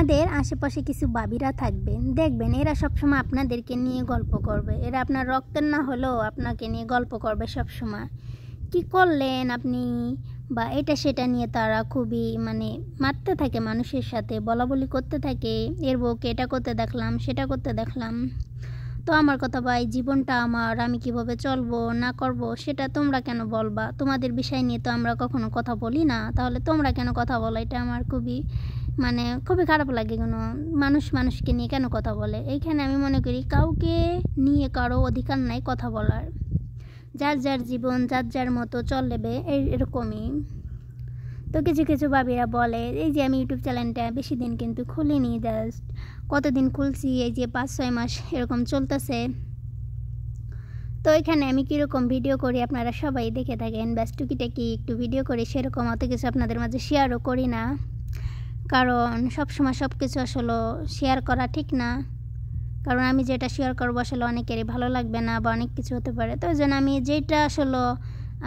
আপনাদের আশেপাশে কিছু বাবিরা থাকবেন, দেখবেন এরা সবসময় আপনাদেরকে নিয়ে গল্প করবে। এরা আপনার রক্তের না হলেও আপনাকে নিয়ে গল্প করবে সবসময়। কি করলেন আপনি বা এটা সেটা নিয়ে তারা খুবই মারতে থাকে, মানুষের সাথে বলা বলি করতে থাকে। এর বউকে এটা করতে দেখলাম, সেটা করতে দেখলাম। তো আমার কথা ভাই, জীবনটা আমার, আমি কিভাবে চলবো না করব সেটা তোমরা কেন বলবা? তোমাদের বিষয় নিয়ে তো আমরা কখনো কথা বলি না, তাহলে তোমরা কেন কথা বলো? এটা আমার খুবই খারাপ লাগে। কোনো মানুষকে নিয়ে কেন কথা বলে? এইখানে আমি মনে করি কাউকে নিয়ে কারো অধিকার নাই কথা বলার। যার যার জীবন যার যার মতো চলবে, এরকমই। তো কিছু কিছু ভাবিরা বলে, এই যে আমি ইউটিউব চ্যানেলটা বেশি দিন কিন্তু খুলিনি, জাস্ট কতদিন খুলছি, এই যে 5-6 মাস এরকম চলতেছে। তো এখানে আমি কীরকম ভিডিও করি আপনারা সবাই দেখে থাকেন, ব্যাস টুকিটাকি একটু ভিডিও করি, সেরকম অত কিছু আপনাদের মাঝে শেয়ারও করি না, কারণ সবসময় সব কিছু আসলে শেয়ার করা ঠিক না। কারণ আমি যেটা শেয়ার করবো আসলে অনেকেরই ভালো লাগবে না বা অনেক কিছু হতে পারে। তো ওই জন্য আমি যেটা আসলে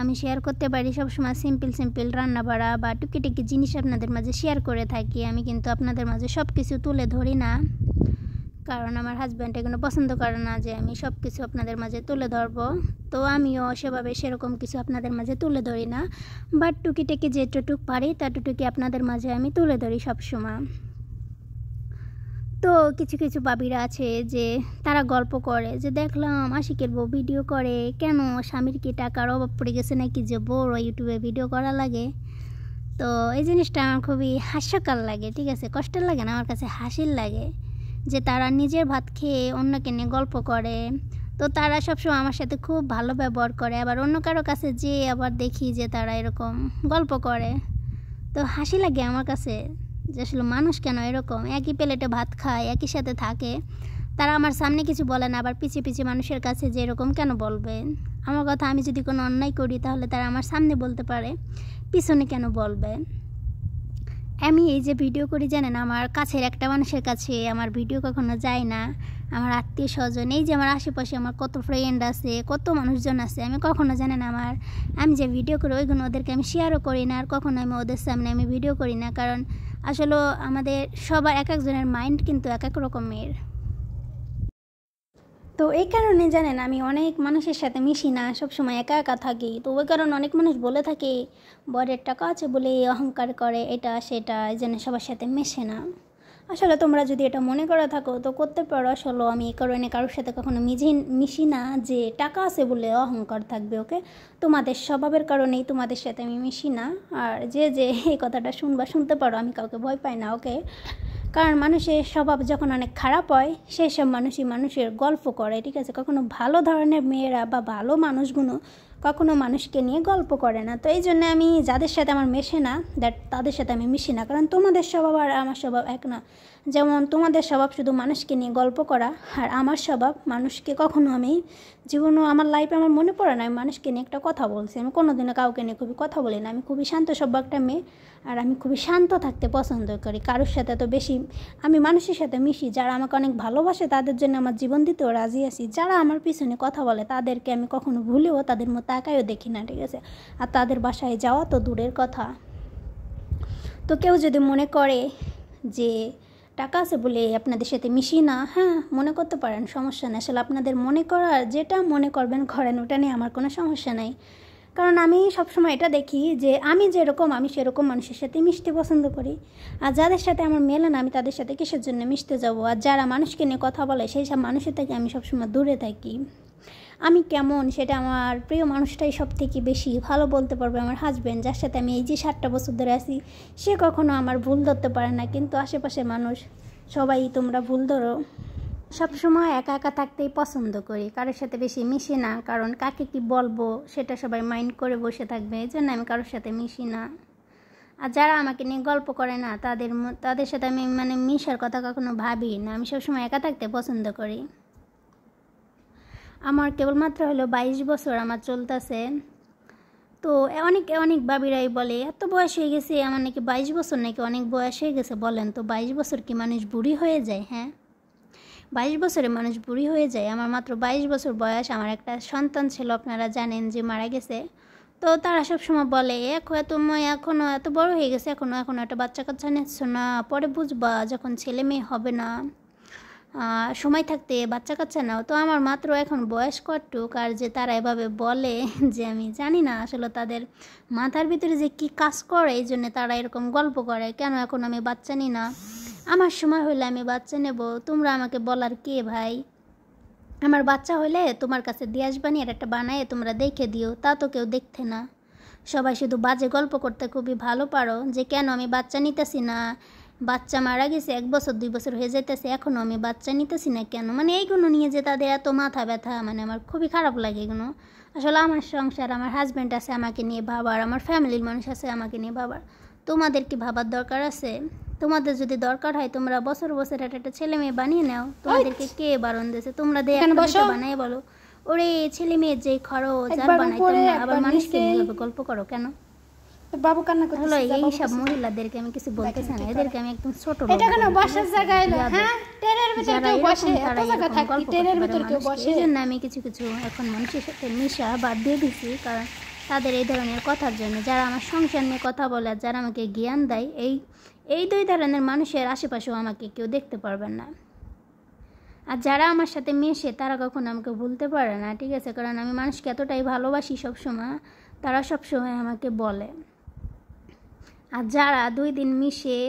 আমি শেয়ার করতে পারি সবসময় সিম্পল রান্না বাড়া বা টুকিটাকি জিনিস আপনাদের মাঝে শেয়ার করে থাকি। আমি কিন্তু আপনাদের মাঝে সব কিছু তুলে ধরি না, কারণ আমার হাজব্যান্ড এগুলো পছন্দ করে না যে আমি সব কিছু আপনাদের মাঝে তুলে ধরবো। তো আমিও সেরকম কিছু আপনাদের মাঝে তুলে ধরি না, বাট টুকিটাকি যেটুক পারি ততটুকু আপনাদের মাঝে আমি তুলে ধরি সবসময়। তো কিছু কিছু বাবিরা আছে যে তারা গল্প করে যে দেখলাম আশিকের বউ ভিডিও করে, কেন স্বামীর কি টাকার অভাব পড়ে গেছে নাকি যে বড় ইউটিউবে ভিডিও করা লাগে? তো এই জিনিসটা আমার খুবই হাস্যকর লাগে, ঠিক আছে, কষ্টের লাগে না, আমার কাছে হাসির লাগে যে তারা নিজের ভাত খেয়ে অন্যকে নিয়ে গল্প করে। তো তারা সবসময় আমার সাথে খুব ভালো ব্যবহার করে, আবার অন্য কারো কাছে যেয়ে আবার দেখি যে তারা এরকম গল্প করে। তো হাসি লাগে আমার কাছে যে আসলে মানুষ কেন এরকম একই প্লেটে ভাত খায়, একই সাথে থাকে, তারা আমার সামনে কিছু বলে না, আবার পিছিয়ে পিছিয়ে মানুষের কাছে যে এরকম কেন বলবে? আমার কথা আমি যদি কোনো অন্যায় করি তাহলে তারা আমার সামনে বলতে পারে, পিছনে কেন বলবে? আমি এই যে ভিডিও করি জানেন, আমার কাছের একটা মানুষের কাছে আমার ভিডিও কখনো যায় না। আমার আত্মীয় স্বজন, এই যে আমার আশেপাশে আমার কত ফ্রেন্ড আছে, কত মানুষজন আছে, আমি কখনো জানেন আমি যে ভিডিও করি ওইগুলো ওদেরকে আমি শেয়ারও করি না, আর কখনো আমি ওদের সামনে আমি ভিডিও করি না, কারণ আসলে আমাদের সবার এক একজনের মাইন্ড কিন্তু এক এক রকমের। তো এই কারণে জানেন আমি অনেক মানুষের সাথে মিশি না, সবসময় একা একা থাকি। তো ওই কারণে অনেক মানুষ বলে থাকে বরের টাকা আছে বলে অহংকার করে, এটা সেটা, এই জন্য সবার সাথে মেশে না। আসলে তোমরা যদি এটা মনে করে থাকো তো করতে পারো। আসলে আমি এই কারণে কারোর সাথে কখনো মিশি না যে টাকা আছে বলে অহংকার থাকবে। ওকে, তোমাদের স্বভাবের কারণেই তোমাদের সাথে আমি মিশি না। আর যে এই কথাটা শুনতে পারো, আমি কাউকে ভয় পাই না। ওকে, কারণ মানুষের স্বভাব যখন অনেক খারাপ হয় সেই সব মানুষই মানুষের গল্প করে, ঠিক আছে। কখনো ভালো ধরনের মেয়েরা বা ভালো মানুষগুলো কখনো মানুষকে নিয়ে গল্প করে না। তো এই জন্য আমি যাদের সাথে আমার মেশে না, তাদের সাথে আমি মিশি না, কারণ তোমাদের স্বভাব আর আমার স্বভাব এক না। যেমন তোমাদের স্বভাব শুধু মানুষকে নিয়ে গল্প করা, আর আমার স্বভাব মানুষকে কখনো আমি জীবনও আমার লাইফে আমার মনে পড়ে না আমি মানুষকে নিয়ে একটা কথা বলছি। আমি কোনোদিনও কাউকে নিয়ে খুবই কথা বলি না। আমি খুবই শান্ত স্বভাব একটা মেয়ে, আর আমি খুবই শান্ত থাকতে পছন্দ করি। কারোর সাথে তো বেশি আমি মানুষের সাথে মিশি, যারা আমাকে অনেক ভালোবাসে তাদের জন্য আমার জীবন দিতেও রাজি আছি। যারা আমার পিছনে কথা বলে তাদেরকে আমি কখনো ভুলেও তাদের মতো তাকায়ও দেখি না, ঠিক আছে। আর তাদের বাসায় যাওয়া তো দূরের কথা। তো কেউ যদি মনে করে যে টাকা আছে বলে আপনাদের সাথে মিশি না, হ্যাঁ মনে করতে পারেন, সমস্যা নেই। আসলে আপনাদের মনে করার যেটা মনে করবেন করেন, ওটা নিয়ে আমার কোনো সমস্যা নাই। কারণ আমি সবসময় এটা দেখি যে আমি যেরকম আমি সেরকম মানুষের সাথে মিশতে পছন্দ করি। আর যাদের সাথে আমার মেলে না আমি তাদের সাথে কিসের জন্য মিশতে যাব? আর যারা মানুষকে নিয়ে কথা বলে সেই সব মানুষের থেকে আমি সবসময় দূরে থাকি। আমি কেমন সেটা আমার প্রিয় মানুষটাই সব থেকে বেশি ভালো বলতে পারবে, আমার হাজব্যান্ড, যার সাথে আমি এই যে 7টা বছর ধরে আছি। সে কখনো আমার ভুল ধরতে পারে না, কিন্তু আশেপাশের মানুষ সবাই তোমরা ভুল ধরো। সবসময় একা একা থাকতেই পছন্দ করি, কারোর সাথে বেশি মিশি না, কারণ কাকে কি বলবো সেটা সবাই মাইন্ড করে বসে থাকবে, এই জন্য আমি কারোর সাথে মিশি না। আর যারা আমাকে নিয়ে গল্প করে না তাদের সাথে আমি মিশার কথা কখনো ভাবি না। আমি সবসময় একা থাকতে পছন্দ করি। আমার কেবলমাত্র হলো 22 বছর আমার চলতেছে। তো অনেক বাবিরাই বলে এত বয়স হয়ে গেছে, আমার নাকি 22 বছর নাকি অনেক বয়স হয়ে গেছে। বলেন তো 22 বছর কি মানুষ বুড়ি হয়ে যায়? হ্যাঁ, 22 বছরে মানুষ বুড়ি হয়ে যায়? আমার মাত্র 22 বছর বয়স। আমার একটা সন্তান ছিল, আপনারা জানেন যে মারা গেছে। তো তারা সবসময় বলে তুমি এখনও এত বড় হয়ে গেছে, এখনও একটা বাচ্চা কাচ্চা নিচ্ছ না, পরে বুঝবা যখন ছেলে মেয়ে হবে না, সময় থাকতে বাচ্চা কাচ্চা নাও। তো আমার মাত্র এখন বয়স কতটুক, আর যে তারা এভাবে বলে যে আমি জানি না আসলে তাদের মাথার ভিতরে যে কি কাজ করে, এই জন্য তারা এরকম গল্প করে কেন এখন আমি বাচ্চা নিই না, আমার সময় হলে আমি বাচ্চা নেব, তোমরা আমাকে বলার কে ভাই? আমার বাচ্চা হলে তোমার কাছে দিয়ে আসবানি, আর একটা বানায় তোমরা দেখে দিও, তা তো কেউ দেখতে না। সবাই শুধু বাজে গল্প করতে খুবই ভালো পারো, যে কেন আমি বাচ্চা নিতেছি না, বাচ্চা মারা গেছে 1 বছর 2 বছর হয়ে যাইতেছে এখনও আমি বাচ্চা নিতেছি না কেন, মানে এইগুলো নিয়ে যে তাদের এত মাথা ব্যথা, মানে আমার খুবই খারাপ লাগে এগুলো। আসলে আমার সংসার, আমার হাজব্যান্ড আছে আমাকে নিয়ে ভাবার, আমার ফ্যামিলির মানুষ আছে আমাকে নিয়ে ভাবার, তোমাদের কি ভাবার দরকার আছে? তোমাদের যদি দরকার হয় তোমরা বছর বছর একটা ছেলে মেয়ে বানিয়ে নাও, তোমাদেরকে কে বারণ দিয়েছে? তোমরা বানাই বলো ওরে ছেলে মেয়ের যে খরচ আর বানাই, তোমরা আবার মানুষকে নিয়ে গল্প করো কেন? বাবু কান্না করতেছে। হলো এই সব মহিলাদেরকে আমি কিছু বলতেছি না, এদেরকে আমি একদম ছোট এটা কেন বসার জায়গা এলো? হ্যাঁ, ট্রেনের ভিতর কেউ বসে, এত জায়গা থাকতে ট্রেনের ভিতর কেউ বসে। এই জন্য আমি কিছু এখন মানুষের সাথে মিশা বাদ দিয়ে দিছি, কারণ তাদের এই ধরনের কথার জন্য। যারা আমার সংসার নিয়ে কথা বলে আর যারা আমাকে জ্ঞান দেয়, এই 2 ধরনের মানুষের আশেপাশেও আমাকে কেউ দেখতে পারবেন না। আর যারা আমার সাথে মেশে তারা কখনো আমাকে ভুলতে পারে না, ঠিক আছে? কারণ আমি মানুষকে এতটাই ভালোবাসি সবসময়, তারা সবসময় আমাকে বলে। আর যারা 2 দিন মিশে,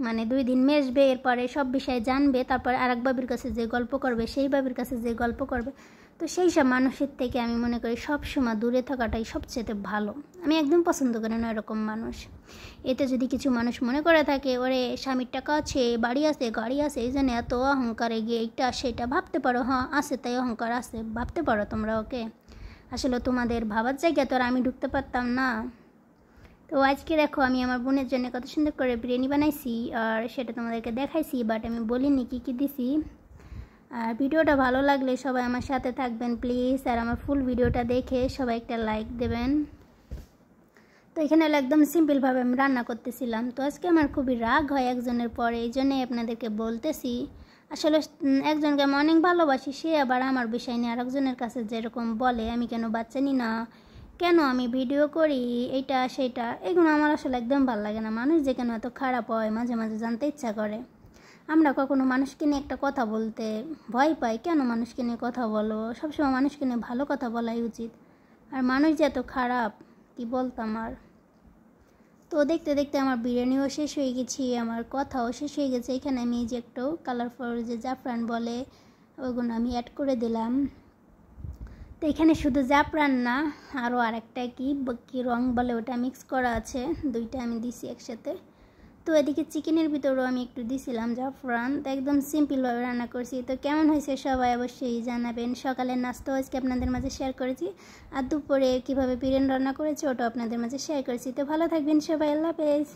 মানে 2 দিন মেশবে, এরপরে সব বিষয় জানবে, তারপরে আরেক বাবির কাছে যে গল্প করবে, সেই বাবির কাছে যে গল্প করবে, তো সেই সব মানুষের থেকে আমি মনে করি সবসময় দূরে থাকাটাই সবচেয়ে ভালো। আমি একদম পছন্দ করি না এরকম মানুষ। এতে যদি কিছু মানুষ মনে করে থাকে ওরে স্বামীর টাকা আছে, বাড়ি আছে, গাড়ি আছে, এই জন্য এত অহংকারে গিয়ে এইটা সেটা ভাবতে পারো, হ্যাঁ আছে, তাই অহংকার আছে, ভাবতে পারো তোমরা। ওকে, আসলে তোমাদের ভাবার জায়গা তো আর আমি ঢুকতে পারতাম না। তো আজকে দেখো আমি আমার বোনের জন্য কত সুন্দর করে বিরিয়ানি বানাইছি, আর সেটা তোমাদেরকে দেখাইছি, বাট আমি বলিনি কী কী দিছি। আর ভিডিওটা ভালো লাগলে সবাই আমার সাথে থাকবেন প্লিজ, আর আমার ফুল ভিডিওটা দেখে সবাই একটা লাইক দেবেন। তো এখানে একদম সিম্পলভাবে আমি রান্না করতেছিলাম। তো আজকে আমার খুবই রাগ হয় একজনের পরে, এই জন্যই আপনাদেরকে বলতেছি। আসলে একজনকে আমি অনেক ভালোবাসি, সে আবার আমার বিষয় নিয়ে আরেকজনের কাছে যেরকম বলে আমি কেন বাচ্চা নিই না, কেন আমি ভিডিও করি, এইটা সেইটা, এগুলো আমার আসলে একদম ভালো লাগে না। মানুষ যে কেন এত খারাপ হয় মাঝে মাঝে জানতে ইচ্ছা করে। আমরা কখনো মানুষকে নিয়ে একটা কথা বলতে ভয় পাই, কেন মানুষকে নিয়ে কথা বলো? সবসময় মানুষকে নিয়ে ভালো কথা বলাই উচিত। আর মানুষ যে এত খারাপ কি বলতাম আর। তো দেখতে দেখতে আমার বিরিয়ানিও শেষ হয়ে গেছি, আমার কথাও শেষ হয়ে গেছে। এখানে আমি যে একটু কালারফুল যে জাফরান বলে ওইগুলো আমি অ্যাড করে দিলাম। তো এখানে শুধু জাফরান না, আরও আরেকটা কি রং বলে ওটা মিক্স করা আছে, 2টা আমি দিছি একসাথে। তো এদিকে চিকেনের ভিতরেও আমি একটু দিছিলাম জাফরান। তো একদম সিম্পলভাবে রান্না করছি। তো কেমন হয়েছে সবাই অবশ্যই জানাবেন। সকালের নাস্তাও আজকে আপনাদের মাঝে শেয়ার করেছি, আর দুপুরে কীভাবে বিরিয়ানি রান্না করেছি ওটাও আপনাদের মাঝে শেয়ার করেছি। তো ভালো থাকবেন সবাই, আল্লাহ হাফেজ।